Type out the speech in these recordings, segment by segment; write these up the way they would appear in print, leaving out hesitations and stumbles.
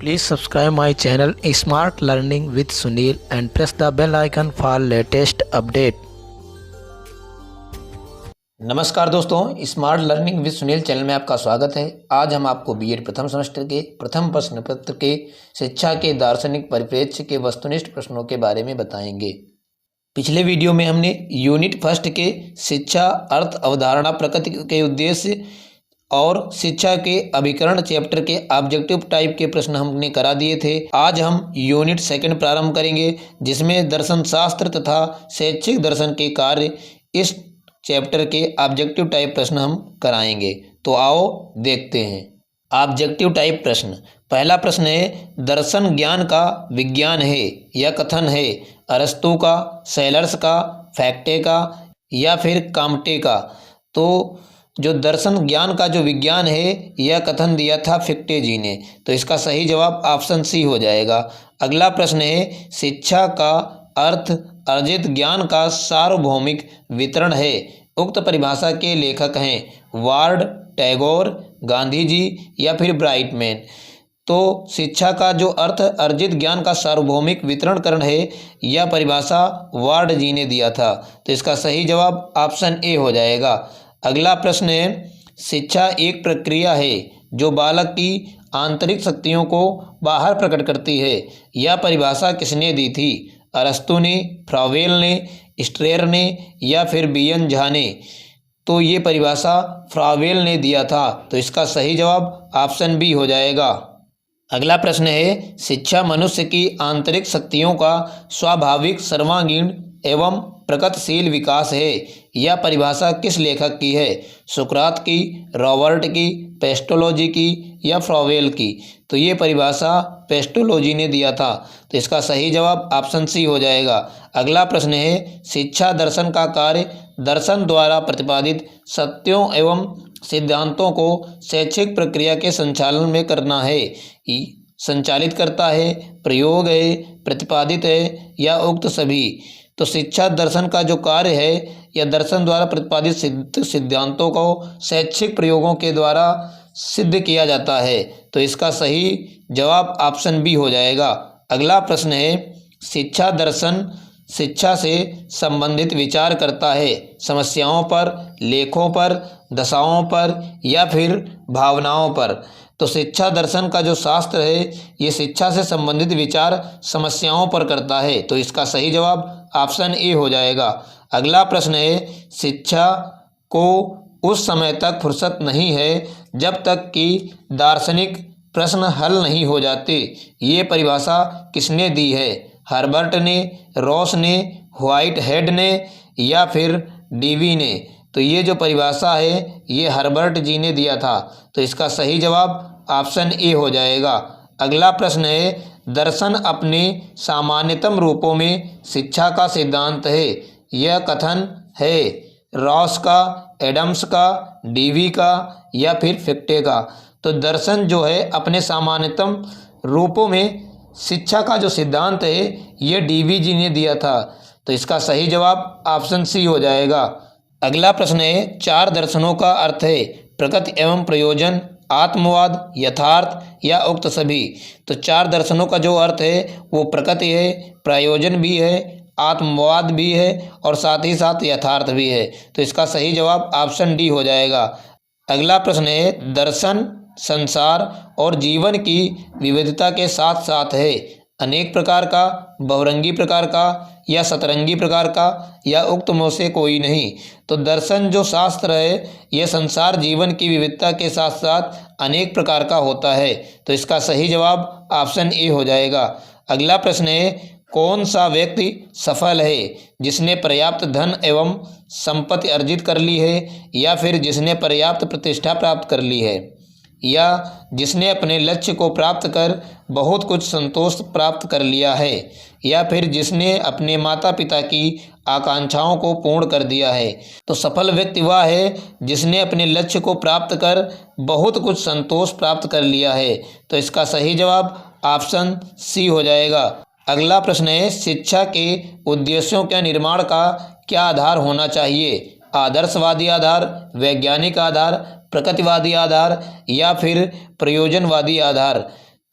Please subscribe my channel Smart Learning with Sunil and press the bell icon for latest update। नमस्कार दोस्तों, smart learning with Sunil channel में आपका स्वागत है। आज हम आपको बीएड प्रथम सेमेस्टर के प्रथम प्रश्न पत्र के शिक्षा के दार्शनिक परिप्रेक्ष्य के वस्तुनिष्ठ प्रश्नों के बारे में बताएंगे। पिछले वीडियो में हमने यूनिट फर्स्ट के शिक्षा अर्थ अवधारणा प्रकृति के उद्देश्य और शिक्षा के अभिकरण चैप्टर के ऑब्जेक्टिव टाइप के प्रश्न हमने करा दिए थे। आज हम यूनिट सेकंड प्रारंभ करेंगे, जिसमें दर्शन शास्त्र तथा शैक्षिक दर्शन के कार्य इस चैप्टर के ऑब्जेक्टिव टाइप प्रश्न हम कराएंगे। तो आओ देखते हैं। ऑब्जेक्टिव टाइप प्रश्न। पहला प्रश्न है, दर्शन ज्ञान का विज्ञान है या कथन है? अरस्तू का, सेलर्स का, फैक्टे का या फिर काम्टे का? तो जो दर्शन ज्ञान का जो विज्ञान है यह कथन दिया था फिक्टे जी ने, तो इसका सही जवाब ऑप्शन सी हो जाएगा। अगला प्रश्न है, शिक्षा का अर्थ अर्जित ज्ञान का सार्वभौमिक वितरण है। उक्त परिभाषा के लेखक हैं वार्ड, टैगोर, गांधी जी या फिर ब्राइटमैन। तो शिक्षा का जो अर्थ अर्जित ज्ञान का सार्वभौमिक वितरणकरण है, यह परिभाषा वार्ड जी ने दिया था, तो इसका सही जवाब ऑप्शन ए हो जाएगा। अगला प्रश्न है, शिक्षा एक प्रक्रिया है जो बालक की आंतरिक शक्तियों को बाहर प्रकट करती है। यह परिभाषा किसने दी थी? अरस्तू ने, फ्रावेल ने, स्ट्रेयर ने या फिर बीएन झा ने? तो ये परिभाषा फ्रावेल ने दिया था, तो इसका सही जवाब ऑप्शन बी हो जाएगा। अगला प्रश्न है, शिक्षा मनुष्य की आंतरिक शक्तियों का स्वाभाविक सर्वांगीण एवं प्रगतिशील विकास है। यह परिभाषा किस लेखक की है? सुकरात की, रॉबर्ट की, पेस्टोलॉजी की या फ्रावेल की? तो ये परिभाषा पेस्टोलॉजी ने दिया था, तो इसका सही जवाब ऑप्शन सी हो जाएगा। अगला प्रश्न है, शिक्षा दर्शन का कार्य दर्शन द्वारा प्रतिपादित सत्यों एवं सिद्धांतों को शैक्षिक प्रक्रिया के संचालन में करना है। संचालित करता है, प्रयोग है, प्रतिपादित है या उक्त सभी? तो शिक्षा दर्शन का जो कार्य है या दर्शन द्वारा प्रतिपादित सिद्धांतों को शैक्षिक प्रयोगों के द्वारा सिद्ध किया जाता है, तो इसका सही जवाब ऑप्शन बी हो जाएगा। अगला प्रश्न है, शिक्षा दर्शन शिक्षा से संबंधित विचार करता है समस्याओं पर, लेखों पर, दशाओं पर या फिर भावनाओं पर? तो शिक्षा दर्शन का जो शास्त्र है ये शिक्षा से संबंधित विचार समस्याओं पर करता है, तो इसका सही जवाब ऑप्शन ए हो जाएगा। अगला प्रश्न है, शिक्षा को उस समय तक फुर्सत नहीं है जब तक कि दार्शनिक प्रश्न हल नहीं हो जाते। ये परिभाषा किसने दी है? हर्बर्ट ने, रॉस ने, व्हाइट हेड ने या फिर डीवी ने? तो ये जो परिभाषा है ये हर्बर्ट जी ने दिया था, तो इसका सही जवाब ऑप्शन ए हो जाएगा। अगला प्रश्न है, दर्शन अपने सामान्यतम रूपों में शिक्षा का सिद्धांत है। यह कथन है रॉस का, एडम्स का, डीवी का या फिर फिक्टे का? तो दर्शन जो है अपने सामान्यतम रूपों में शिक्षा का जो सिद्धांत है ये डीवी जी ने दिया था, तो इसका सही जवाब ऑप्शन सी हो जाएगा। अगला प्रश्न है, चार दर्शनों का अर्थ है प्रकृति एवं प्रयोजन, आत्मवाद, यथार्थ या उक्त सभी? तो चार दर्शनों का जो अर्थ है वो प्रकृति है, प्रयोजन भी है, आत्मवाद भी है और साथ ही साथ यथार्थ भी है, तो इसका सही जवाब ऑप्शन डी हो जाएगा। अगला प्रश्न है, दर्शन संसार और जीवन की विविधता के साथ साथ है अनेक प्रकार का, बहुरंगी प्रकार का या सतरंगी प्रकार का या उक्त में से कोई नहीं? तो दर्शन जो शास्त्र है यह संसार जीवन की विविधता के साथ साथ अनेक प्रकार का होता है, तो इसका सही जवाब ऑप्शन ए हो जाएगा। अगला प्रश्न है, कौन सा व्यक्ति सफल है? जिसने पर्याप्त धन एवं संपत्ति अर्जित कर ली है या फिर जिसने पर्याप्त प्रतिष्ठा प्राप्त कर ली है या जिसने अपने लक्ष्य को प्राप्त कर बहुत कुछ संतोष प्राप्त कर लिया है या फिर जिसने अपने माता पिता की आकांक्षाओं को पूर्ण कर दिया है? तो सफल व्यक्ति वह है जिसने अपने लक्ष्य को प्राप्त कर बहुत कुछ संतोष प्राप्त कर लिया है, तो इसका सही जवाब ऑप्शन सी हो जाएगा। अगला प्रश्न है, शिक्षा के उद्देश्यों के निर्माण का क्या आधार होना चाहिए? आदर्शवादी आधार, वैज्ञानिक आधार, प्रकृतिवादी आधार या फिर प्रयोजनवादी आधार?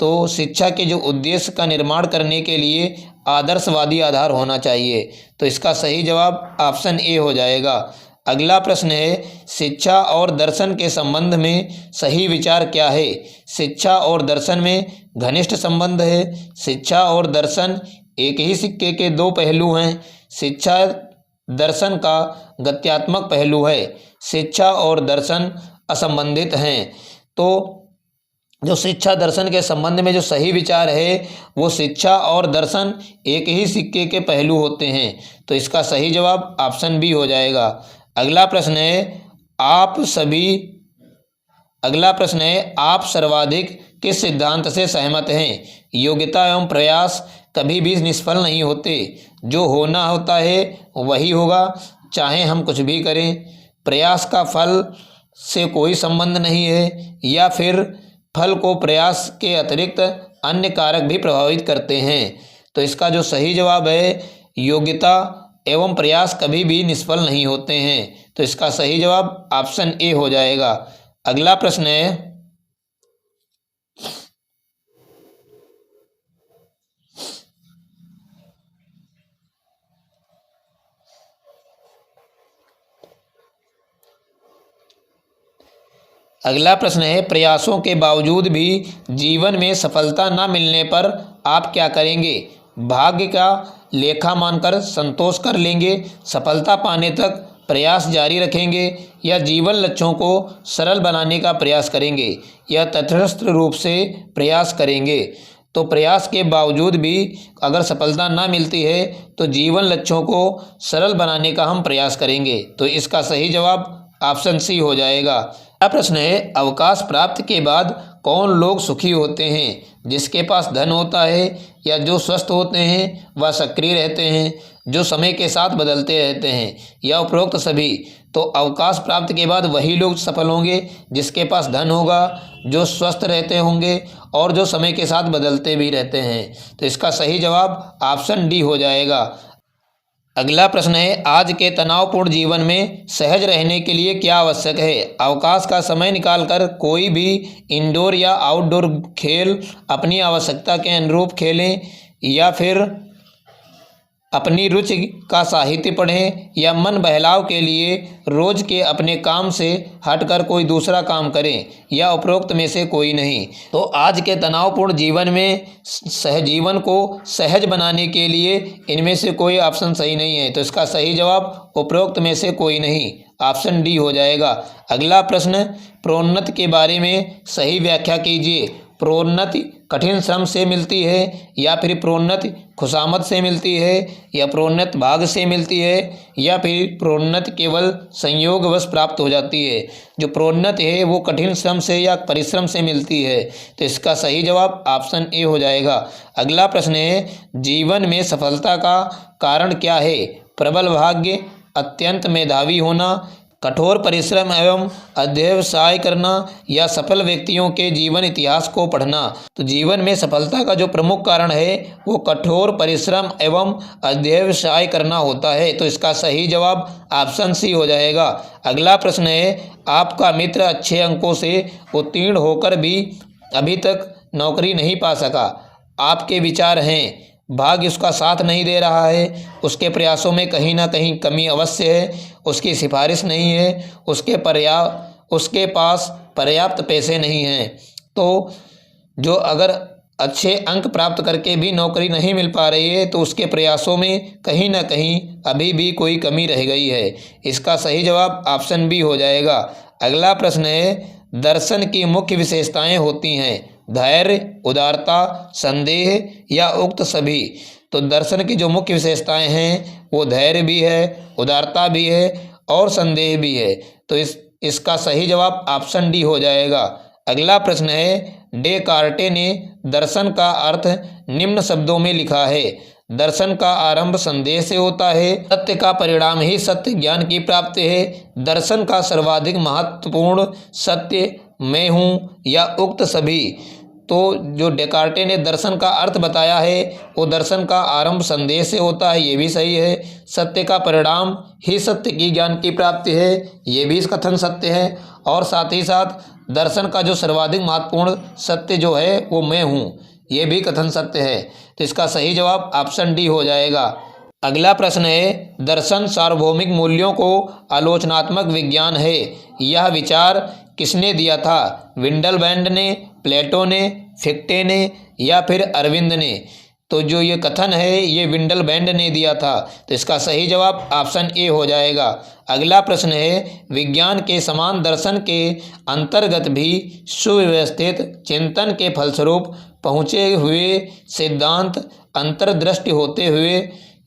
तो शिक्षा के जो उद्देश्य का निर्माण करने के लिए आदर्शवादी आधार होना चाहिए। तो इसका सही जवाब ऑप्शन ए हो जाएगा। अगला प्रश्न है, शिक्षा और दर्शन के संबंध में सही विचार क्या है? शिक्षा और दर्शन में घनिष्ठ संबंध है। शिक्षा और दर्शन एक ही सिक्के के दो पहलू हैं। शिक्षा दर्शन का गत्यात्मक पहलू है। शिक्षा और दर्शन असंबंधित हैं। तो जो शिक्षा दर्शन के संबंध में जो सही विचार है वो शिक्षा और दर्शन एक ही सिक्के के पहलू होते हैं। तो इसका सही जवाब ऑप्शन बी हो जाएगा। अगला प्रश्न है, आप सर्वाधिक किस सिद्धांत से सहमत हैं? योग्यता एवं प्रयास कभी भी निष्फल नहीं होते। जो होना होता है वही होगा, चाहे हम कुछ भी करें। प्रयास का फल से कोई संबंध नहीं है, या फिर फल को प्रयास के अतिरिक्त अन्य कारक भी प्रभावित करते हैं। तो इसका जो सही जवाब है, योग्यता एवं प्रयास कभी भी निष्फल नहीं होते हैं। तो इसका सही जवाब ऑप्शन ए हो जाएगा। अगला प्रश्न है, प्रयासों के बावजूद भी जीवन में सफलता न मिलने पर आप क्या करेंगे? भाग्य का लेखा मानकर संतोष कर लेंगे, सफलता पाने तक प्रयास जारी रखेंगे, या जीवन लक्ष्यों को सरल बनाने का प्रयास करेंगे, या तटस्थ रूप से प्रयास करेंगे? तो प्रयास के बावजूद भी अगर सफलता ना मिलती है तो जीवन लक्ष्यों को सरल बनाने का हम प्रयास करेंगे। तो इसका सही जवाब ऑप्शन सी हो जाएगा। अगला प्रश्न है, अवकाश प्राप्ति के बाद कौन लोग सुखी होते हैं? जिसके पास धन होता है, या जो स्वस्थ होते हैं वह सक्रिय रहते हैं, जो समय के साथ बदलते रहते हैं, या उपरोक्त सभी? तो अवकाश प्राप्ति के बाद वही लोग सफल होंगे जिसके पास धन होगा, जो स्वस्थ रहते होंगे, और जो समय के साथ बदलते भी रहते हैं। तो इसका सही जवाब ऑप्शन डी हो जाएगा। अगला प्रश्न है, आज के तनावपूर्ण जीवन में सहज रहने के लिए क्या आवश्यक है? अवकाश का समय निकालकर कोई भी इंडोर या आउटडोर खेल अपनी आवश्यकता के अनुरूप खेलें, या फिर अपनी रुचि का साहित्य पढ़ें, या मन बहलाव के लिए रोज के अपने काम से हटकर कोई दूसरा काम करें, या उपरोक्त में से कोई नहीं। तो आज के तनावपूर्ण जीवन में सहजीवन को सहज बनाने के लिए इनमें से कोई ऑप्शन सही नहीं है। तो इसका सही जवाब उपरोक्त में से कोई नहीं, ऑप्शन डी हो जाएगा। अगला प्रश्न, प्रोन्नति के बारे में सही व्याख्या कीजिए। प्रोन्नति कठिन श्रम से मिलती है, या फिर प्रोन्नति खुशामद से मिलती है, या प्रोन्नति भाग्य से मिलती है, या फिर प्रोन्नति केवल संयोगवश प्राप्त हो जाती है? जो प्रोन्नति है वो कठिन श्रम से या परिश्रम से मिलती है। तो इसका सही जवाब ऑप्शन ए हो जाएगा। अगला प्रश्न है, जीवन में सफलता का कारण क्या है? प्रबल भाग्य, अत्यंत मेधावी होना, कठोर परिश्रम एवं अध्यवसाय करना, या सफल व्यक्तियों के जीवन इतिहास को पढ़ना? तो जीवन में सफलता का जो प्रमुख कारण है वो कठोर परिश्रम एवं अध्यवसाय करना होता है। तो इसका सही जवाब ऑप्शन सी हो जाएगा। अगला प्रश्न है, आपका मित्र अच्छे अंकों से उत्तीर्ण होकर भी अभी तक नौकरी नहीं पा सका। आपके विचार हैं? भाग्य उसका साथ नहीं दे रहा है, उसके प्रयासों में कहीं ना कहीं कमी अवश्य है, उसकी सिफारिश नहीं है, उसके पास पर्याप्त पैसे नहीं हैं। तो जो अगर अच्छे अंक प्राप्त करके भी नौकरी नहीं मिल पा रही है तो उसके प्रयासों में कहीं ना कहीं अभी भी कोई कमी रह गई है। इसका सही जवाब ऑप्शन बी हो जाएगा। अगला प्रश्न है, दर्शन की मुख्य विशेषताएं होती हैं? धैर्य, उदारता, संदेह, या उक्त सभी? तो दर्शन की जो मुख्य विशेषताएं हैं वो धैर्य भी है, उदारता भी है, और संदेह भी है। तो इसका सही जवाब ऑप्शन डी हो जाएगा। अगला प्रश्न है, डेकार्टे ने दर्शन का अर्थ निम्न शब्दों में लिखा है। दर्शन का आरंभ संदेह से होता है, सत्य का परिणाम ही सत्य ज्ञान की प्राप्ति है, दर्शन का सर्वाधिक महत्वपूर्ण सत्य मैं हूँ, या उक्त सभी? तो जो डेकार्टे ने दर्शन का अर्थ बताया है वो दर्शन का आरंभ संदेह से होता है, ये भी सही है। सत्य का परिणाम ही सत्य की ज्ञान की प्राप्ति है, ये भी कथन सत्य है। और साथ ही साथ दर्शन का जो सर्वाधिक महत्वपूर्ण सत्य जो है वो मैं हूँ, ये भी कथन सत्य है। तो इसका सही जवाब ऑप्शन डी हो जाएगा। अगला प्रश्न है, दर्शन सार्वभौमिक मूल्यों को आलोचनात्मक विज्ञान है, यह विचार किसने दिया था? विंडलबैंड ने, प्लेटो ने, फिक्टे ने या फिर अरविंद ने? तो जो ये कथन है ये विंडलबैंड ने दिया था। तो इसका सही जवाब ऑप्शन ए हो जाएगा। अगला प्रश्न है, विज्ञान के समान दर्शन के अंतर्गत भी सुव्यवस्थित चिंतन के फलस्वरूप पहुँचे हुए सिद्धांत अंतर्दृष्टि होते हुए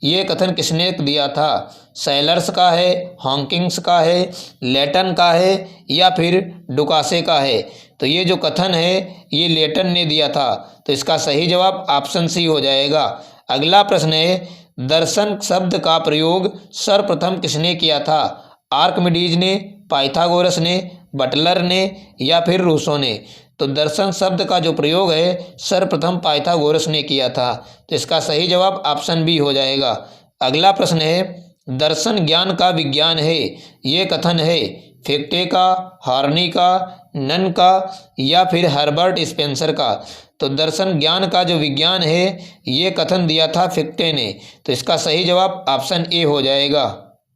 ये कथन किसने दिया था? सेलर्स का है, हॉकिंग्स का है, लेटन का है या फिर डुकासे का है? तो ये जो कथन है ये लेटन ने दिया था। तो इसका सही जवाब ऑप्शन सी हो जाएगा। अगला प्रश्न है, दर्शन शब्द का प्रयोग सर्वप्रथम किसने किया था? आर्किमिडीज ने, पाइथागोरस ने, बटलर ने या फिर रूसो ने? तो दर्शन शब्द का जो प्रयोग है सर्वप्रथम पाइथागोरस ने किया था। तो इसका सही जवाब ऑप्शन बी हो जाएगा। अगला प्रश्न है, दर्शन ज्ञान का विज्ञान है, ये कथन है फिक्टे का, हॉर्नी का, नन का या फिर हर्बर्ट स्पेंसर का? तो दर्शन ज्ञान का जो विज्ञान है ये कथन दिया था फिक्टे ने। तो इसका सही जवाब ऑप्शन ए हो जाएगा।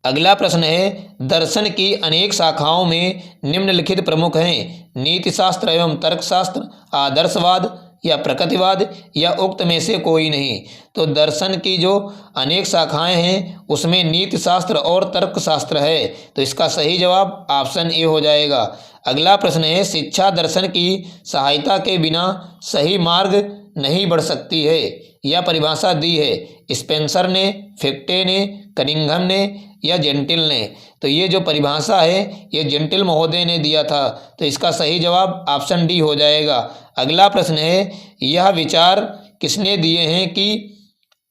अगला प्रश्न है, दर्शन की अनेक शाखाओं में निम्नलिखित प्रमुख हैं? नीतिशास्त्र एवं तर्कशास्त्र, आदर्शवाद या प्रकृतिवाद या उक्त में से कोई नहीं? तो दर्शन की जो अनेक शाखाएं हैं उसमें नीतिशास्त्र और तर्कशास्त्र है। तो इसका सही जवाब ऑप्शन ए हो जाएगा। अगला प्रश्न है, शिक्षा दर्शन की सहायता के बिना सही मार्ग नहीं बढ़ सकती है, यह परिभाषा दी है स्पेंसर ने, फिक्टे ने, कनिंघम ने या जेंटिल ने? तो ये जो परिभाषा है ये जेंटिल महोदय ने दिया था। तो इसका सही जवाब ऑप्शन डी हो जाएगा। अगला प्रश्न है, यह विचार किसने दिए हैं कि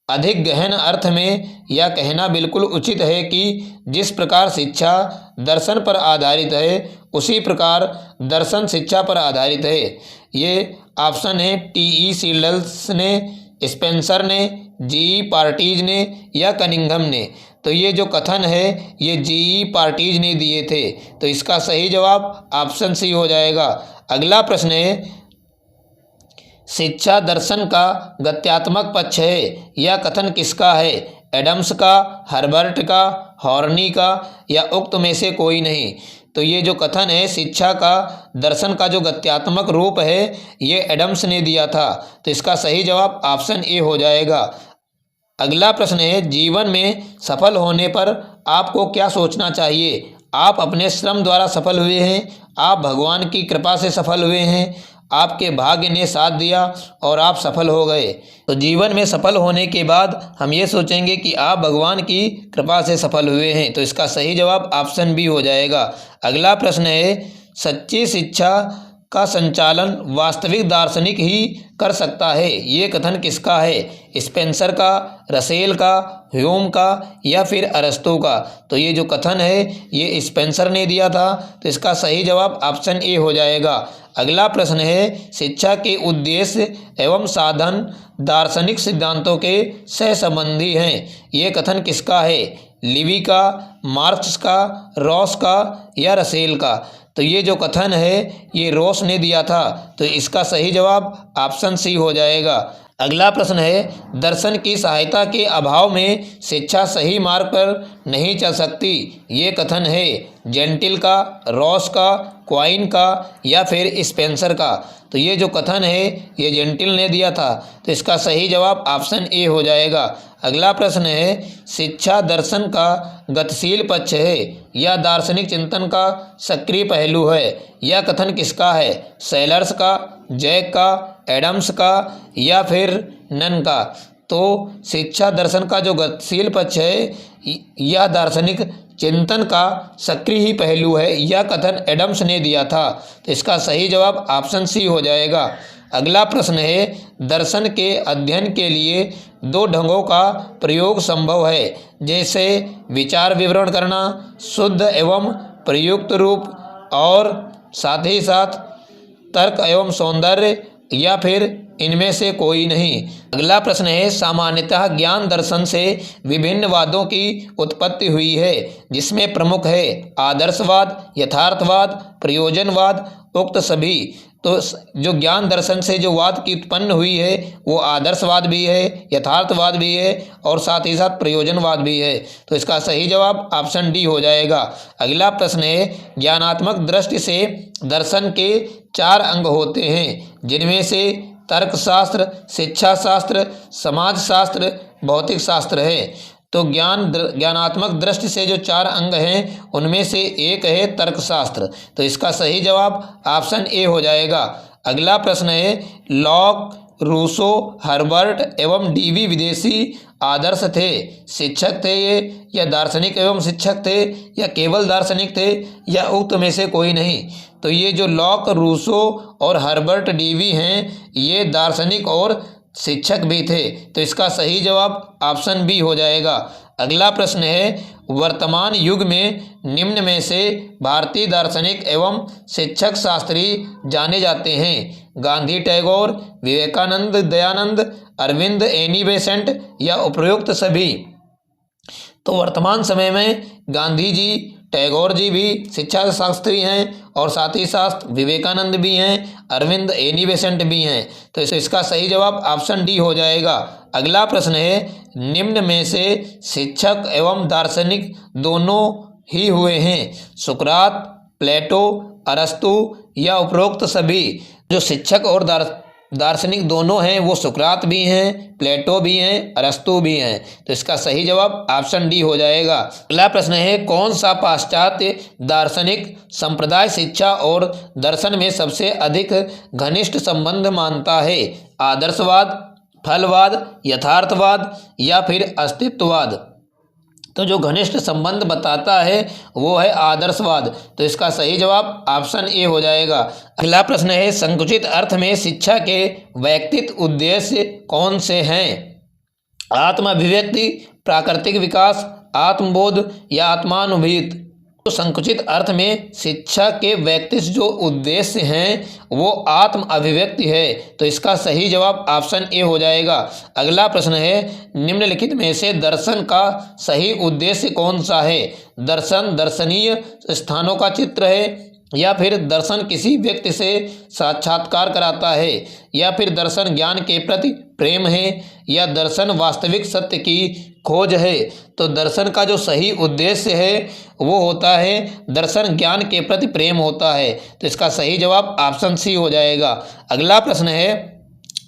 अधिक गहन अर्थ में यह कहना बिल्कुल उचित है कि जिस प्रकार शिक्षा दर्शन पर आधारित है उसी प्रकार दर्शन शिक्षा पर आधारित है? ये ऑप्शन है टी.ई. सील्डल्स ने, स्पेंसर ने, जी.ई. पार्टीज ने या कनिंघम ने? तो ये जो कथन है ये जी.ई. पार्टीज ने दिए थे। तो इसका सही जवाब ऑप्शन सी हो जाएगा। अगला प्रश्न है, शिक्षा दर्शन का गत्यात्मक पक्ष है, यह कथन किसका है? एडम्स का, हर्बर्ट का, हॉर्नी का या उक्त में से कोई नहीं? तो ये जो कथन है शिक्षा का दर्शन का जो गत्यात्मक रूप है ये एडम्स ने दिया था। तो इसका सही जवाब ऑप्शन ए हो जाएगा। अगला प्रश्न है, जीवन में सफल होने पर आपको क्या सोचना चाहिए? आप अपने श्रम द्वारा सफल हुए हैं, आप भगवान की कृपा से सफल हुए हैं, आपके भाग्य ने साथ दिया और आप सफल हो गए? तो जीवन में सफल होने के बाद हम ये सोचेंगे कि आप भगवान की कृपा से सफल हुए हैं। तो इसका सही जवाब ऑप्शन बी हो जाएगा। अगला प्रश्न है, सच्ची शिक्षा का संचालन वास्तविक दार्शनिक ही कर सकता है, ये कथन किसका है? स्पेंसर का, रसेल का, ह्यूम का या फिर अरस्तू का? तो ये जो कथन है ये स्पेंसर ने दिया था। तो इसका सही जवाब ऑप्शन ए हो जाएगा। अगला प्रश्न है, शिक्षा के उद्देश्य एवं साधन दार्शनिक सिद्धांतों के सहसंबंधी हैं, ये कथन किसका है? लिवी का, मार्क्स का, रॉस का या रसेल का? तो ये जो कथन है ये रॉस ने दिया था। तो इसका सही जवाब ऑप्शन सी हो जाएगा। अगला प्रश्न है, दर्शन की सहायता के अभाव में शिक्षा सही मार्ग पर नहीं चल सकती, ये कथन है जेंटिल का, रॉस का, क्वाइन का या फिर स्पेंसर का? तो ये जो कथन है ये जेंटिल ने दिया था। तो इसका सही जवाब ऑप्शन ए हो जाएगा। अगला प्रश्न है, शिक्षा दर्शन का गतिशील पक्ष है या दार्शनिक चिंतन का सक्रिय पहलू है, यह कथन किसका है? सेलर्स का, जैक का, एडम्स का या फिर नन का? तो शिक्षा दर्शन का जो गतिशील पक्ष है यह दार्शनिक चिंतन का सक्रिय ही पहलू है, यह कथन एडम्स ने दिया था। तो इसका सही जवाब ऑप्शन सी हो जाएगा। अगला प्रश्न है, दर्शन के अध्ययन के लिए दो ढंगों का प्रयोग संभव है, जैसे विचार विवरण करना, शुद्ध एवं प्रयुक्त रूप और साथ ही साथ तर्क एवं सौंदर्य या फिर इनमें से कोई नहीं? अगला प्रश्न है, सामान्यतः ज्ञान दर्शन से विभिन्न वादों की उत्पत्ति हुई है, जिसमें प्रमुख है आदर्शवाद, यथार्थवाद, प्रयोजनवाद उक्त सभी। तो जो ज्ञान दर्शन से जो वाद की उत्पन्न हुई है वो आदर्शवाद भी है, यथार्थवाद भी है और साथ ही साथ प्रयोजनवाद भी है। तो इसका सही जवाब ऑप्शन डी हो जाएगा। अगला प्रश्न है, ज्ञानात्मक दृष्टि से दर्शन के 4 अंग होते हैं, जिनमें से तर्कशास्त्र, शिक्षा शास्त्र, समाज शास्त्र, भौतिक शास्त्र है। तो ज्ञानात्मक दृष्टि से जो 4 अंग हैं उनमें से एक है तर्कशास्त्र। तो इसका सही जवाब ऑप्शन ए हो जाएगा। अगला प्रश्न है, लॉक, रूसो, हर्बर्ट एवं डीवी विदेशी आदर्श थे, शिक्षक थे ये, या दार्शनिक एवं शिक्षक थे, या केवल दार्शनिक थे, या उक्त में से कोई नहीं। तो ये जो लॉक, रूसो और हर्बर्ट डीवी हैं ये दार्शनिक और शिक्षक भी थे। तो इसका सही जवाब ऑप्शन बी हो जाएगा। अगला प्रश्न है, वर्तमान युग में निम्न में से भारतीय दार्शनिक एवं शिक्षक शास्त्री जाने जाते हैं, गांधी, टैगोर, विवेकानंद, दयानंद, अरविंद, एनी बेसेंट, या उपरोक्त सभी। तो वर्तमान समय में गांधी जी, टैगोर जी भी शिक्षा शास्त्री हैं और साथ ही साथ विवेकानंद भी हैं, अरविंद, एनी बेसेंट भी हैं। तो इसका सही जवाब ऑप्शन डी हो जाएगा। अगला प्रश्न है, निम्न में से शिक्षक एवं दार्शनिक दोनों ही हुए हैं, सुकरात, प्लेटो, अरस्तु, या उपरोक्त सभी। जो शिक्षक और दार्शनिक दोनों हैं वो सुकरात भी हैं, प्लेटो भी हैं, अरस्तु भी हैं। तो इसका सही जवाब ऑप्शन डी हो जाएगा। अगला प्रश्न है, कौन सा पाश्चात्य दार्शनिक संप्रदाय शिक्षा और दर्शन में सबसे अधिक घनिष्ठ संबंध मानता है, आदर्शवाद, फलवाद, यथार्थवाद, या फिर अस्तित्ववाद। तो जो घनिष्ठ संबंध बताता है वो है आदर्शवाद। तो इसका सही जवाब ऑप्शन ए हो जाएगा। अगला प्रश्न है, संकुचित अर्थ में शिक्षा के वैयक्तिक उद्देश्य कौन से हैं, आत्म अभिव्यक्ति, प्राकृतिक विकास, आत्मबोध, या आत्मानुभूति। तो संकुचित अर्थ में शिक्षा के वैयक्तिक जो उद्देश्य हैं वो आत्म अभिव्यक्ति है। तो इसका सही जवाब ऑप्शन ए हो जाएगा। अगला प्रश्न है, निम्नलिखित में से दर्शन का सही उद्देश्य कौन सा है, दर्शन दर्शनीय स्थानों का चित्र है, या फिर दर्शन किसी व्यक्ति से साक्षात्कार कराता है, या फिर दर्शन ज्ञान के प्रति प्रेम है, या दर्शन वास्तविक सत्य की खोज है। तो दर्शन का जो सही उद्देश्य है वो होता है दर्शन ज्ञान के प्रति प्रेम होता है। तो इसका सही जवाब ऑप्शन सी हो जाएगा। अगला प्रश्न है,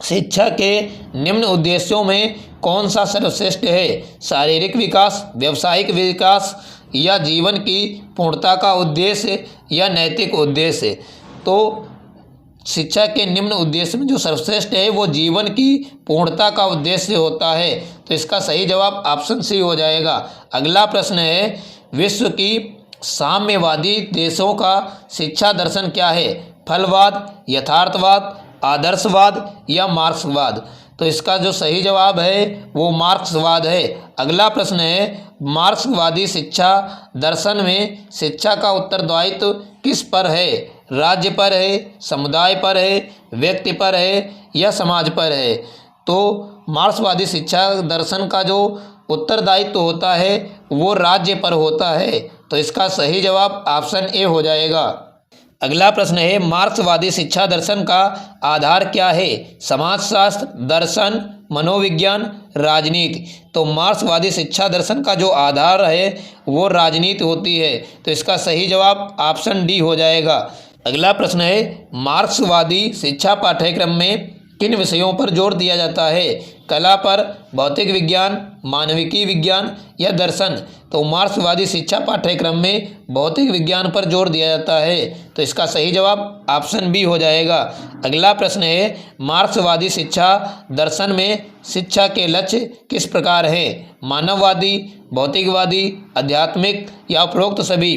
शिक्षा के निम्न उद्देश्यों में कौन सा सर्वश्रेष्ठ है, शारीरिक विकास, व्यावसायिक विकास, या जीवन की पूर्णता का उद्देश्य, या नैतिक उद्देश्य। तो शिक्षा के निम्न उद्देश्य में जो सर्वश्रेष्ठ है वो जीवन की पूर्णता का उद्देश्य होता है। तो इसका सही जवाब ऑप्शन सी हो जाएगा। अगला प्रश्न है, विश्व की साम्यवादी देशों का शिक्षा दर्शन क्या है, फलवाद, यथार्थवाद, आदर्शवाद, या मार्क्सवाद। तो इसका जो सही जवाब है वो मार्क्सवाद है। अगला प्रश्न है, मार्क्सवादी शिक्षा दर्शन में शिक्षा का उत्तरदायित्व किस पर है, राज्य पर है, समुदाय पर है, व्यक्ति पर है, या समाज पर है। तो मार्क्सवादी शिक्षा दर्शन का जो उत्तरदायित्व होता है वो राज्य पर होता है। तो इसका सही जवाब ऑप्शन ए हो जाएगा। अगला प्रश्न है, मार्क्सवादी शिक्षा दर्शन का आधार क्या है, समाजशास्त्र, दर्शन, मनोविज्ञान, राजनीति। तो मार्क्सवादी शिक्षा दर्शन का जो आधार है वो राजनीति होती है। तो इसका सही जवाब ऑप्शन डी हो जाएगा। अगला प्रश्न है, मार्क्सवादी शिक्षा पाठ्यक्रम में किन विषयों पर जोर दिया जाता है, कला पर, भौतिक विज्ञान, मानविकी विज्ञान, या दर्शन। तो मार्क्सवादी शिक्षा पाठ्यक्रम में भौतिक विज्ञान पर जोर दिया जाता है। तो इसका सही जवाब ऑप्शन बी हो जाएगा। अगला प्रश्न है, मार्क्सवादी शिक्षा दर्शन में शिक्षा के लक्ष्य किस प्रकार है, मानववादी, भौतिकवादी, आध्यात्मिक, या उपरोक्त सभी।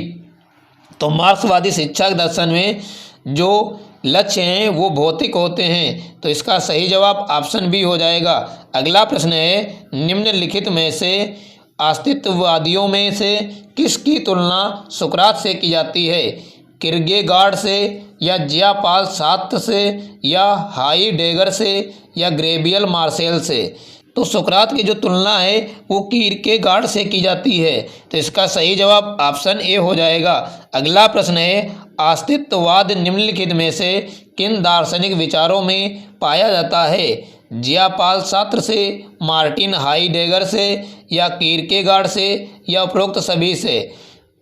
तो मार्क्सवादी शिक्षा दर्शन में जो लक्ष्य हैं वो भौतिक होते हैं। तो इसका सही जवाब ऑप्शन बी हो जाएगा। अगला प्रश्न है, निम्नलिखित में से अस्तित्ववादियों में से किसकी तुलना सुकरात से की जाती है, किरकेगार्ड से, या जिया पाल सार्त्र से, या हाइडेगर से, या ग्रेबियल मार्सेल से। तो सुकरात की जो तुलना है वो किरकेगार्ड से की जाती है। तो इसका सही जवाब ऑप्शन ए हो जाएगा। अगला प्रश्न है, अस्तित्ववाद निम्नलिखित में से किन दार्शनिक विचारों में पाया जाता है? जियापाल सार्त्र से, मार्टिन हाइडेगर से, या कीरकेगार्ड से, या उपरोक्त सभी से?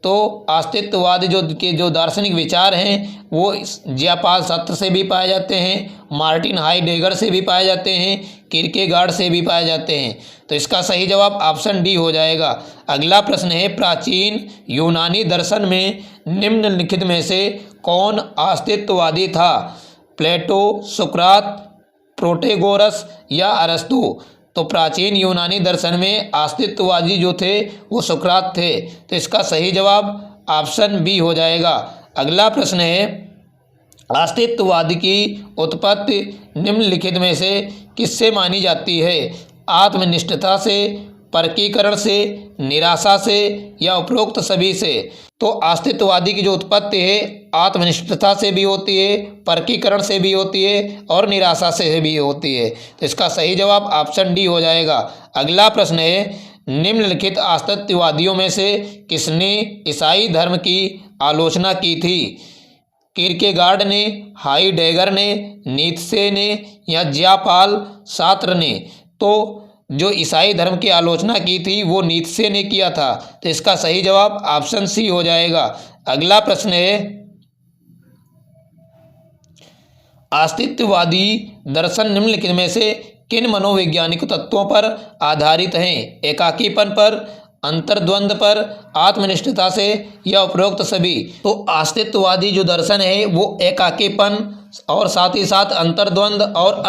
तो अस्तित्ववाद जो दार्शनिक विचार हैं वो जियापाल सार्त्र से भी पाए जाते हैं, मार्टिन हाइडेगर से भी पाए जाते हैं, कीरकेगार्ड से भी पाए जाते हैं। तो इसका सही जवाब ऑप्शन डी हो जाएगा। अगला प्रश्न है, प्राचीन यूनानी दर्शन में निम्नलिखित में से कौन अस्तित्ववादी था? प्लेटो, सुकरात, प्रोटेगोरस या अरस्तु? तो प्राचीन यूनानी दर्शन में अस्तित्ववादी जो थे वो सुकरात थे। तो इसका सही जवाब ऑप्शन बी हो जाएगा। अगला प्रश्न है, अस्तित्ववाद की उत्पत्ति निम्नलिखित में से किससे मानी जाती है? आत्मनिष्ठता से, परकीकरण से, निराशा से, या उपरोक्त सभी से? तो अस्तित्ववादी की जो उत्पत्ति है आत्मनिष्ठता से भी होती है, परकीकरण से भी होती है और निराशा से भी होती है। तो इसका सही जवाब ऑप्शन डी हो जाएगा। अगला प्रश्न है, निम्नलिखित अस्तित्ववादियों में से किसने ईसाई धर्म की आलोचना की थी? कीरकेगार्ड ने, हाइडेगर ने, नीत्शे ने, या जियापाल सार्त्र ने? तो जो ईसाई धर्म की आलोचना की थी वो नीत्शे ने किया था। तो इसका सही जवाब ऑप्शन सी हो जाएगा। अगला प्रश्न है, अस्तित्ववादी दर्शन निम्नलिखित में से किन मनोवैज्ञानिक तत्वों पर आधारित हैं? एकाकीपन पर, अंतर्द्वंद पर, आत्मनिष्ठता से, या उपरोक्त सभी? तो अस्तित्ववादी जो दर्शन है वो एकाकीपन और साथ ही साथ अंतर्द्वंद और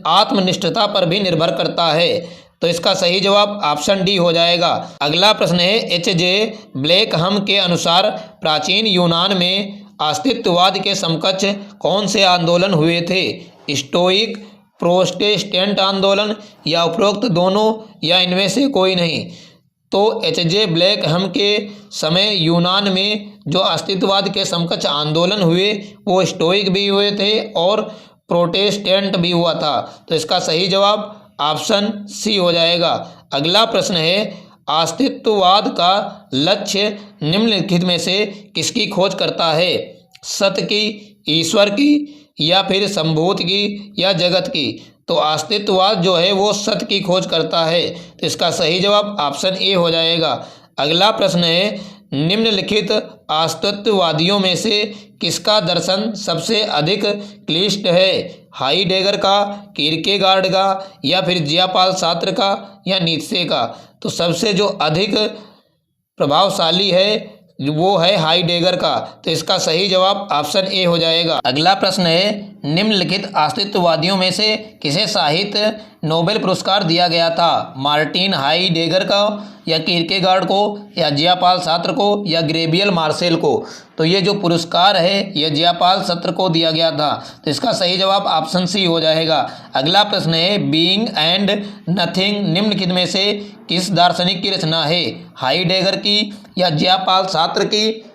आत्मनिष्ठता पर भी निर्भर करता है। तो इसका सही जवाब ऑप्शन डी हो जाएगा। अगला प्रश्न है, एच.जे. ब्लैकहम के अनुसार प्राचीन यूनान में अस्तित्ववाद के समकक्ष कौन से आंदोलन हुए थे? स्टोइक, प्रोटेस्टेंट आंदोलन, या उपरोक्त दोनों, या इनमें से कोई नहीं? तो एच.जे. ब्लैकहम के समय यूनान में जो अस्तित्ववाद के समकक्ष आंदोलन हुए वो स्टोइक भी हुए थे और प्रोटेस्टेंट भी हुआ था। तो इसका सही जवाब ऑप्शन सी हो जाएगा। अगला प्रश्न है, अस्तित्ववाद का लक्ष्य निम्नलिखित में से किसकी खोज करता है? सत्य की, ईश्वर की, या फिर संभूत की, या जगत की? तो अस्तित्ववाद जो है वो सत्य की खोज करता है। तो इसका सही जवाब ऑप्शन ए हो जाएगा। अगला प्रश्न है, निम्नलिखित अस्तित्ववादियों में से किसका दर्शन सबसे अधिक क्लिष्ट है? हाइडेगर का, कीरकेगार्ड का, या फिर जियापाल सार्त्र का, या नीत्शे का? तो सबसे जो अधिक प्रभावशाली है वो है हाइडेगर का। तो इसका सही जवाब ऑप्शन ए हो जाएगा। अगला प्रश्न है, निम्नलिखित अस्तित्ववादियों में से किसे साहित्य नोबेल पुरस्कार दिया गया था? मार्टिन हाइडेगर को, या कीरकेगार्ड को, या जियापाल सार्त्र को, या गैब्रियल मार्सेल को? तो ये जो पुरस्कार है ये जियापाल सार्त्र को दिया गया था। तो इसका सही जवाब ऑप्शन सी हो जाएगा। अगला प्रश्न है, बीइंग एंड नथिंग निम्नलिखित में से किस दार्शनिक की रचना है? हाइडेगर की, या जियापाल सार्त्र की,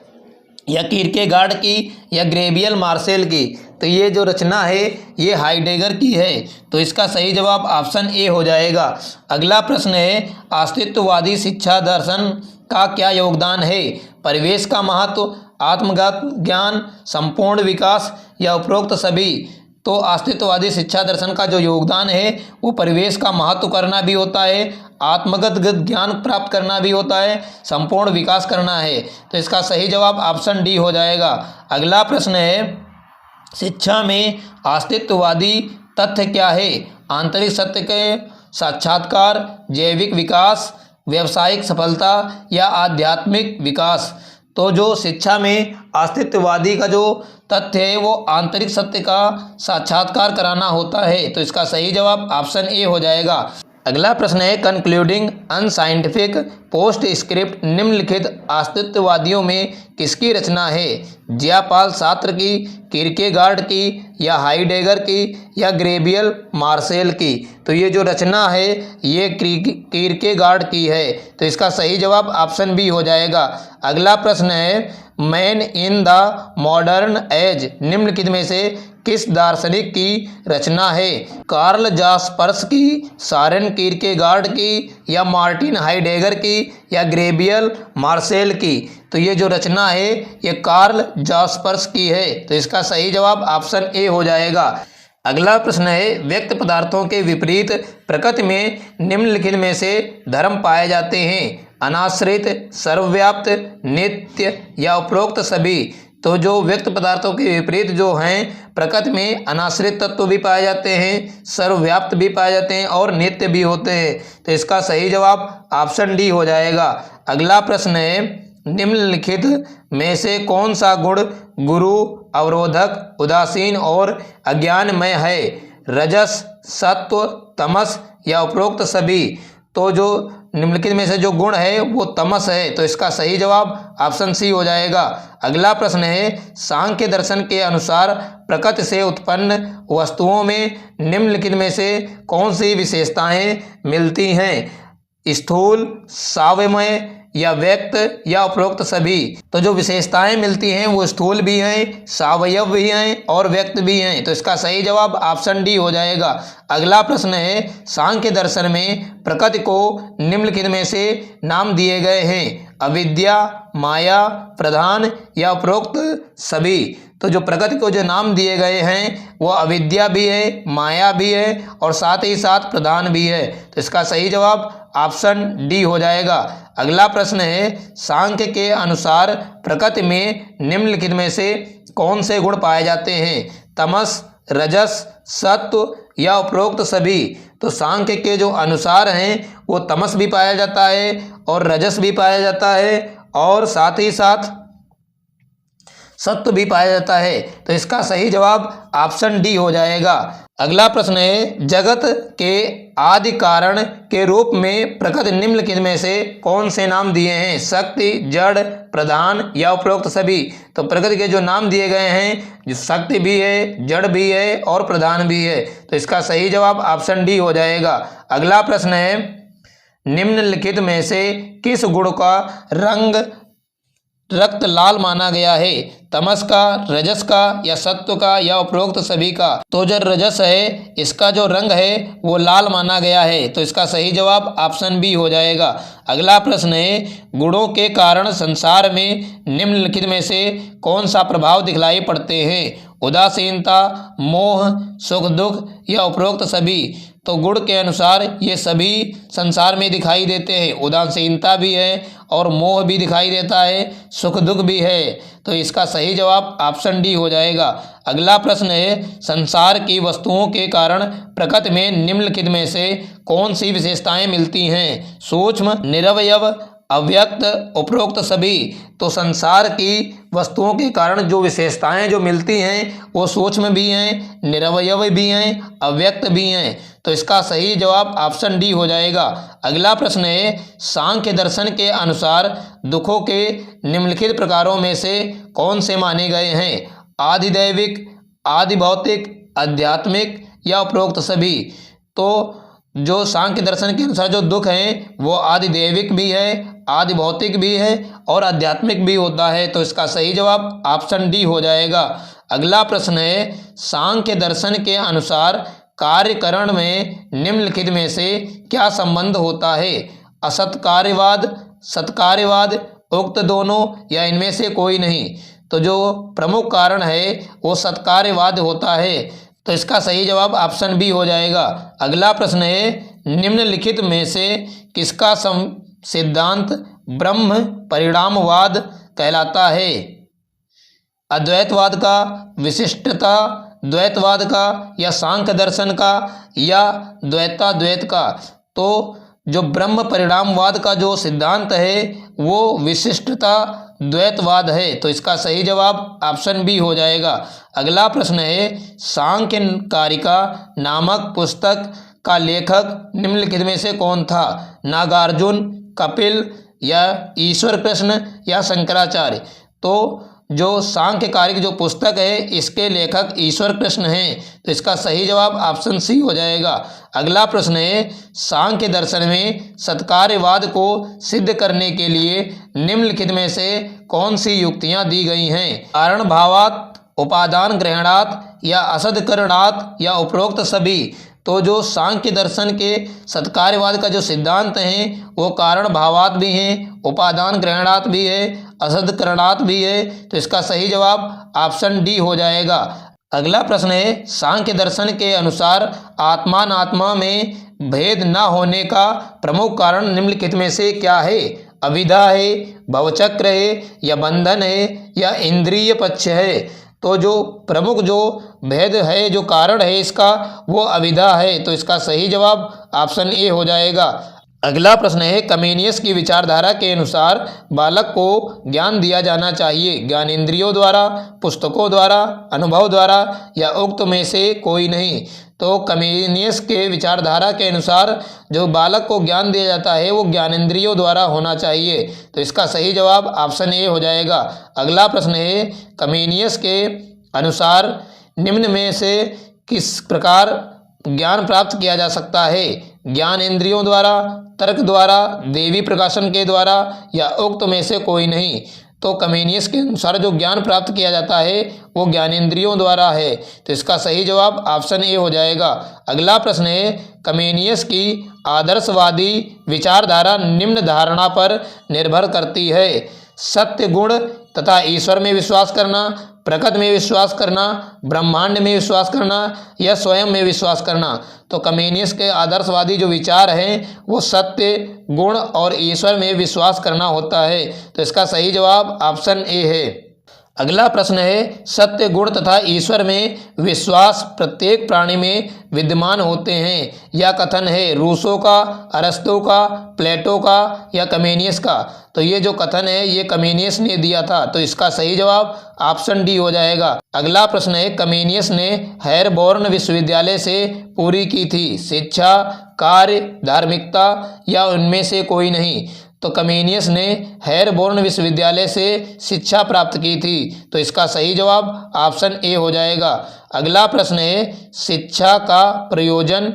या कीरकेगार्ड की, या गैब्रियल मार्सेल की? तो ये जो रचना है ये हाइडेगर की है। तो इसका सही जवाब ऑप्शन ए हो जाएगा। अगला प्रश्न है, अस्तित्ववादी शिक्षा दर्शन का क्या योगदान है? परिवेश का महत्व, आत्मगत ज्ञान, संपूर्ण विकास, या उपरोक्त सभी? तो अस्तित्ववादी शिक्षा दर्शन का जो योगदान है वो परिवेश का महत्व करना भी होता है, आत्मगत ज्ञान प्राप्त करना भी होता है, संपूर्ण विकास करना है। तो इसका सही जवाब ऑप्शन डी हो जाएगा। अगला प्रश्न है, शिक्षा में अस्तित्ववादी तथ्य क्या है? आंतरिक सत्य के साक्षात्कार, जैविक विकास, व्यावसायिक सफलता, या आध्यात्मिक विकास? तो जो शिक्षा में अस्तित्ववादी का जो तथ्य है वो आंतरिक सत्य का साक्षात्कार कराना होता है। तो इसका सही जवाब ऑप्शन ए हो जाएगा। अगला प्रश्न है, कंक्लूडिंग अनसाइंटिफिक पोस्ट स्क्रिप्ट निम्नलिखित अस्तित्ववादियों में किसकी रचना है? जियापाल सार्त्र की, कीरकेगार्ड की, या हाइडेगर की, या गैब्रियल मार्सेल की? तो ये जो रचना है ये कीरकेगार्ड की है। तो इसका सही जवाब ऑप्शन बी हो जाएगा। अगला प्रश्न है, man in the modern age निम्नलिखित में से किस दार्शनिक की रचना है? कार्ल जास्पर्सकी, सारेन कीरकेगार्ड की, या मार्टिन हाइडेगर की, या गैब्रियल मार्सेल की? तो ये जो रचना है ये कार्ल जास्पर्सकी है। तो इसका सही जवाब ऑप्शन ए हो जाएगा। अगला प्रश्न है, व्यक्त पदार्थों के विपरीत प्रकृति में निम्नलिखित में से धर्म पाए जाते हैं? अनाश्रित, सर्वव्याप्त, नित्य, या उपरोक्त सभी? तो जो व्यक्त पदार्थों के विपरीत जो हैं प्रकृति में अनाश्रित तत्व भी पाए जाते हैं, सर्वव्याप्त भी पाए जाते हैं और नित्य भी होते हैं। तो इसका सही जवाब ऑप्शन डी हो जाएगा। अगला प्रश्न है, निम्नलिखित में से कौन सा गुण गुरु, अवरोधक, उदासीन और अज्ञानमय है? रजस, सत्व, तमस, या उपरोक्त सभी? तो जो निम्नलिखित में से जो गुण है वो तमस है। तो इसका सही जवाब ऑप्शन सी हो जाएगा। अगला प्रश्न है, सांख्य दर्शन के अनुसार प्रकृति से उत्पन्न वस्तुओं में निम्नलिखित में से कौन सी विशेषताएं मिलती हैं? स्थूल, सावयवमय, या व्यक्त, या उपरोक्त सभी? तो जो विशेषताएं मिलती हैं वो स्थूल भी हैं, सावयव भी हैं और व्यक्त भी हैं। तो इसका सही जवाब ऑप्शन डी हो जाएगा। अगला प्रश्न है, सांख्य दर्शन में प्रकृति को निम्नलिखित में से नाम दिए गए हैं? अविद्या, माया, प्रधान, या उपरोक्त सभी? तो जो प्रकृति को जो नाम दिए गए हैं वो अविद्या भी है, माया भी है और साथ ही साथ प्रधान भी है। तो इसका सही जवाब ऑप्शन डी हो जाएगा। अगला प्रश्न है, सांख्य के अनुसार प्रकृति में निम्नलिखित में से कौन से गुण पाए जाते हैं? तमस, रजस, सत्व, या उपरोक्त सभी? तो सांख्य के जो अनुसार हैं वो तमस भी पाया जाता है और रजस भी पाया जाता है और साथ ही साथ सत्व भी पाया जाता है। तो इसका सही जवाब ऑप्शन डी हो जाएगा। अगला प्रश्न है, जगत के आदि कारण के रूप में प्रकृति निम्नलिखित में से कौन से नाम दिए हैं? शक्ति, जड़, प्रधान, या उपरोक्त सभी? तो प्रकृति के जो नाम दिए गए हैं जो शक्ति भी है, जड़ भी है और प्रधान भी है। तो इसका सही जवाब ऑप्शन डी हो जाएगा। अगला प्रश्न है, निम्नलिखित में से किस गुण का रंग रक्त लाल माना गया है? तमस का, रजस का, या सत्व का, या उपरोक्त सभी का? तो जो रजस है इसका जो रंग है वो लाल माना गया है। तो इसका सही जवाब ऑप्शन बी हो जाएगा। अगला प्रश्न है, गुणों के कारण संसार में निम्नलिखित में से कौन सा प्रभाव दिखलाई पड़ते हैं? उदासीनता, मोह, सुख दुख, या उपरोक्त सभी? तो गुण के अनुसार ये सभी संसार में दिखाई देते हैं। उदासीनता भी है और मोह भी दिखाई देता है, सुख दुख भी है। तो इसका सही जवाब ऑप्शन डी हो जाएगा। अगला प्रश्न है, संसार की वस्तुओं के कारण प्रकृति में निम्नलिखित में से कौन सी विशेषताएं मिलती हैं? सूक्ष्म, निरवयव, अव्यक्त, उपरोक्त सभी? तो संसार की वस्तुओं के कारण जो विशेषताएं जो मिलती हैं वो सूक्ष्म भी हैं, निरवयव भी हैं, अव्यक्त भी हैं। तो इसका सही जवाब ऑप्शन डी हो जाएगा। अगला प्रश्न है, सांख्य दर्शन के अनुसार दुखों के निम्नलिखित प्रकारों में से कौन से माने गए हैं? आदिदैविक, आदि भौतिक, आध्यात्मिक, या उपरोक्त सभी? तो जो सांख्य दर्शन के अनुसार जो दुख है वो आदि दैविक भी है, आदि भौतिक भी है और आध्यात्मिक भी होता है। तो इसका सही जवाब ऑप्शन डी हो जाएगा। अगला प्रश्न है, सांख्य दर्शन के अनुसार कार्यकरण में निम्नलिखित में से क्या संबंध होता है? असत्कार्यवाद, सत्कार्यवाद, उक्त दोनों, या इनमें से कोई नहीं? तो जो प्रमुख कारण है वो सत्कार्यवाद होता है। तो इसका सही जवाब ऑप्शन बी हो जाएगा। अगला प्रश्न है, निम्नलिखित में से किसका सिद्धांत ब्रह्म परिणामवाद कहलाता है? अद्वैतवाद का, विशिष्टता द्वैतवाद का, या सांख्य दर्शन का, या द्वैताद्वैत का? तो जो ब्रह्म परिणामवाद का जो सिद्धांत है वो विशिष्टता द्वैतवाद है। तो इसका सही जवाब ऑप्शन बी हो जाएगा। अगला प्रश्न है, सांख्य कारिका नामक पुस्तक का लेखक निम्नलिखित में से कौन था? नागार्जुन, कपिल, या ईश्वर कृष्ण, या शंकराचार्य? तो जो सांख्यकारिक जो पुस्तक है इसके लेखक ईश्वर कृष्ण हैं। तो इसका सही जवाब ऑप्शन सी हो जाएगा। अगला प्रश्न है, सांख्य दर्शन में सत्कार्यवाद को सिद्ध करने के लिए निम्नलिखित में से कौन सी युक्तियां दी गई हैं? कारण भावात् उपादान ग्रहणात या असदकरणात या उपरोक्त सभी। तो जो सांख्य दर्शन के सत्कार्यवाद का जो सिद्धांत है वो कारण भावात भी हैं, उपादान ग्रहणात भी है, असदकरणात भी है। तो इसका सही जवाब ऑप्शन डी हो जाएगा। अगला प्रश्न है, सांख्य दर्शन के अनुसार आत्मानात्मा में भेद न होने का प्रमुख कारण निम्नलिखित में से क्या है? अविद्या है, भवचक्र है, या बंधन है, या इंद्रिय पक्ष है। तो जो प्रमुख जो भेद है, जो कारण है इसका, वो अविद्या है। तो इसका सही जवाब ऑप्शन ए हो जाएगा। अगला प्रश्न है, कमेनियस की विचारधारा के अनुसार बालक को ज्ञान दिया जाना चाहिए ज्ञानेंद्रियों द्वारा, पुस्तकों द्वारा, अनुभव द्वारा, या उक्त में से कोई नहीं। तो कमेनियस के विचारधारा के अनुसार जो बालक को ज्ञान दिया जाता है वो ज्ञानेंद्रियों द्वारा होना चाहिए। तो इसका सही जवाब ऑप्शन ए हो जाएगा। अगला प्रश्न है, कमेनियस के अनुसार निम्न में से किस प्रकार ज्ञान प्राप्त किया जा सकता है? ज्ञान इंद्रियों द्वारा, तर्क द्वारा, देवी प्रकाशन के द्वारा, या उक्त में से कोई नहीं। तो कमेनियस के अनुसार जो ज्ञान प्राप्त किया जाता है वो ज्ञानेंद्रियों द्वारा है। तो इसका सही जवाब ऑप्शन ए हो जाएगा। अगला प्रश्न है, कमेनियस की आदर्शवादी विचारधारा निम्न धारणा पर निर्भर करती है। सत्य गुण तथा ईश्वर में विश्वास करना, प्रकृति में विश्वास करना, ब्रह्मांड में विश्वास करना, या स्वयं में विश्वास करना। तो कमेनियस के आदर्शवादी जो विचार हैं वो सत्य, गुण और ईश्वर में विश्वास करना होता है। तो इसका सही जवाब ऑप्शन ए है। अगला प्रश्न है, सत्य, गुण तथा ईश्वर में विश्वास प्रत्येक प्राणी में विद्यमान होते हैं। यह कथन है रूसो का, अरस्तु का, प्लेटो का, या कमेनियस का। तो ये जो कथन है ये कमेनियस ने दिया था। तो इसका सही जवाब ऑप्शन डी हो जाएगा। अगला प्रश्न है, कमेनियस ने हेरबोर्न विश्वविद्यालय से पूरी की थी शिक्षा, कार्य, धार्मिकता, या उनमें से कोई नहीं। तो कमेनियस ने हेरबोर्न विश्वविद्यालय से शिक्षा प्राप्त की थी। तो इसका सही जवाब ऑप्शन ए हो जाएगा। अगला प्रश्न है, शिक्षा का प्रयोजन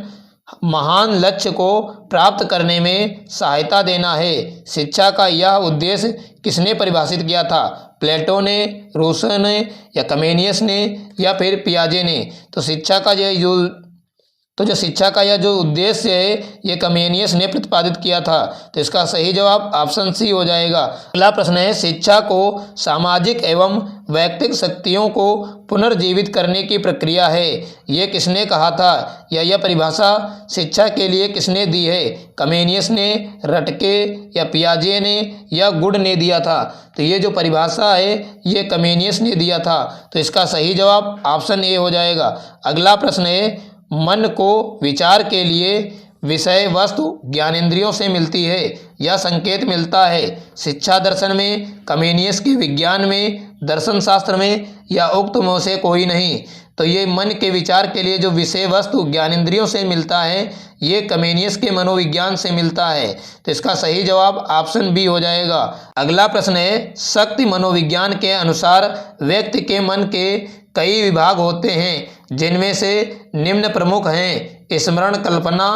महान लक्ष्य को प्राप्त करने में सहायता देना है। शिक्षा का यह उद्देश्य किसने परिभाषित किया था? प्लेटो ने, रूसो ने, या कमेनियस ने, या फिर पियाजे ने। तो शिक्षा का जो शिक्षा का यह जो उद्देश्य है ये कमेनियस ने प्रतिपादित किया था। तो इसका सही जवाब ऑप्शन सी हो जाएगा। अगला प्रश्न है, शिक्षा को सामाजिक एवं वैयक्तिक शक्तियों को पुनर्जीवित करने की प्रक्रिया है। ये किसने कहा था, या यह परिभाषा शिक्षा के लिए किसने दी है? कमेनियस ने, रटके, या पियाजे ने, या गुड ने दिया था। तो ये जो परिभाषा है ये कमेनियस ने दिया था। तो इसका सही जवाब ऑप्शन ए हो जाएगा। अगला प्रश्न है, मन को विचार के लिए विषय वस्तु ज्ञानेंद्रियों से मिलती है या संकेत मिलता है। शिक्षा दर्शन में, कमेनियस के विज्ञान में, दर्शन शास्त्र में, या उक्त में से कोई नहीं। तो ये मन के विचार के लिए जो विषय वस्तु ज्ञानेंद्रियों से मिलता है ये कमेनियस के मनोविज्ञान से मिलता है। तो इसका सही जवाब ऑप्शन बी हो जाएगा। अगला प्रश्न है, शक्ति मनोविज्ञान के अनुसार व्यक्ति के मन के कई विभाग होते हैं जिनमें से निम्न प्रमुख हैं स्मरण, कल्पना,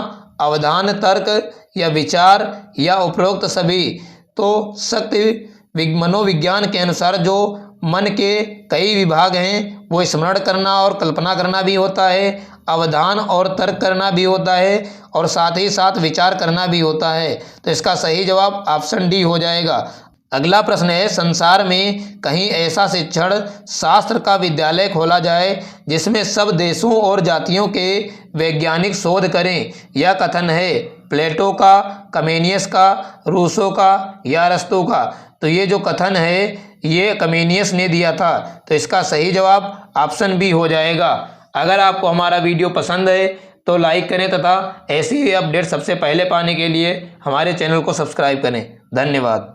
अवधान, तर्क, या विचार, या उपरोक्त सभी। तो शक्ति मनोविज्ञान के अनुसार जो मन के कई विभाग हैं वो स्मरण करना और कल्पना करना भी होता है, अवधान और तर्क करना भी होता है, और साथ ही साथ विचार करना भी होता है। तो इसका सही जवाब ऑप्शन डी हो जाएगा। अगला प्रश्न है, संसार में कहीं ऐसा शिक्षण शास्त्र का विद्यालय खोला जाए जिसमें सब देशों और जातियों के वैज्ञानिक शोध करें। यह कथन है प्लेटो का, कमेनियस का, रूसो का, या अरस्तु का। तो ये जो कथन है ये कमेनियस ने दिया था। तो इसका सही जवाब ऑप्शन बी हो जाएगा। अगर आपको हमारा वीडियो पसंद है तो लाइक करें तथा ऐसी ही अपडेट सबसे पहले पाने के लिए हमारे चैनल को सब्सक्राइब करें। धन्यवाद।